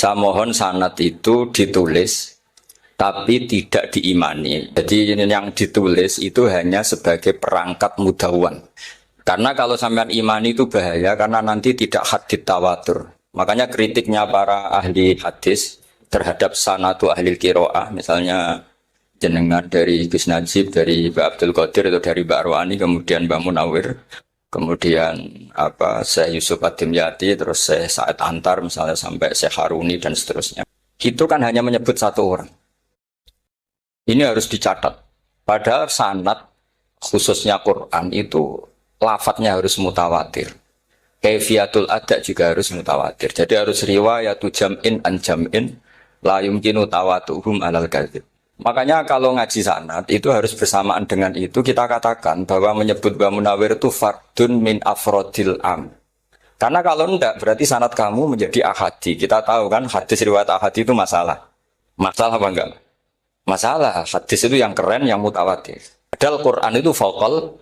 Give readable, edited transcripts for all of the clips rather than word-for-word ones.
Saya mohon sanad itu ditulis tapi tidak diimani. Jadi yang ditulis itu hanya sebagai perangkat mudawwan. Karena kalau sampean imani itu bahaya karena nanti tidak hadits tawatur. Makanya kritiknya para ahli hadis terhadap sanadu ahli qiraah, misalnya jenengan dari Gus Najib, dari Mbak Abdul Qadir atau dari Mbak Arwani, kemudian Mbak Munawir, kemudian Syekh Yusuf Ad-Dimyati, terus Syekh Sa'id Antar misalnya sampai Syekh Haruni dan seterusnya. Itu kan hanya menyebut satu orang. Ini harus dicatat. Padahal sanad khususnya Quran itu lafadznya harus mutawatir. Kaifiyatul ada juga harus mutawatir. Jadi harus riwayatu jam'in an jam'in la yumkinu tawatuhum alal kadzib. Makanya kalau ngaji sanad itu harus bersamaan dengan itu kita katakan bahwa menyebut Mbah Munawir itu fardun min afrodil am. Karena kalau enggak berarti sanad kamu menjadi ahadi. Kita tahu kan hadis riwayat ahadi itu masalah. Masalah apa enggak? Masalah. Hadis itu yang keren, yang mutawatir. Padahal Quran itu fauqal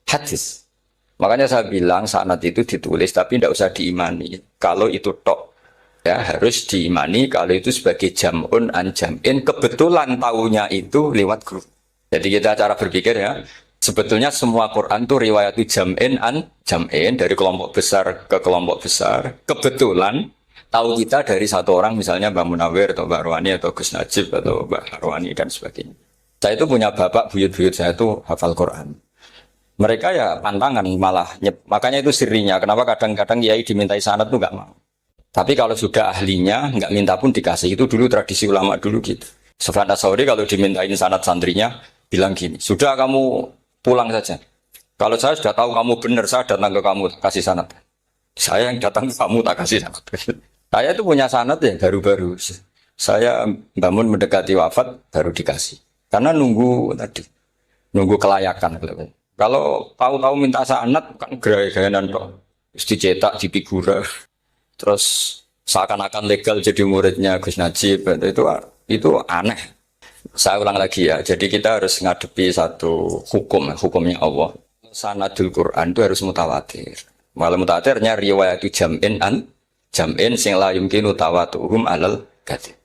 hadis. Makanya saya bilang sanad itu ditulis tapi tidak usah diimani. Kalau itu tok ya harus diimani kalau itu sebagai jam'un an jam'in, kebetulan tahunya itu lewat grup. Jadi kita cara berpikir ya, sebetulnya semua Quran itu riwayat jam'in an jam'in dari kelompok besar ke kelompok besar. Kebetulan tahu kita dari satu orang misalnya Mbak Munawir atau Mbak Arwani atau Gus Najib atau Mbak Arwani dan sebagainya. Saya itu punya bapak buyut-buyut saya itu hafal Quran. Mereka ya pantangan malah, makanya itu sirinya. Kenapa kadang-kadang kiai dimintai sanad tuh nggak mau. Tapi kalau sudah ahlinya nggak minta pun dikasih. Itu dulu tradisi ulama dulu gitu. Sufyan Ats-Tsauri kalau dimintain sanad santrinya bilang gini, sudah kamu pulang saja. Kalau saya sudah tahu kamu benar, saya datang ke kamu kasih sanad. Saya yang datang ke kamu tak kasih sanad. Saya itu punya sanad ya baru-baru. Saya bangun mendekati wafat baru dikasih. Karena nunggu tadi, nunggu kelayakan. Kalau tahu-tahu minta sanad kan gaya-gayanan kok. Terus dicetak di figura. Terus seakan-akan legal jadi muridnya Gus Najib. Itu aneh. Saya ulang lagi ya. Jadi kita harus ngadepi satu hukumnya Allah. Sanadul Quran itu harus mutawatir. Malah mutawatirnya riwayat jam'in an jam'in sing la yumkinu tawatuhum alal kadzib.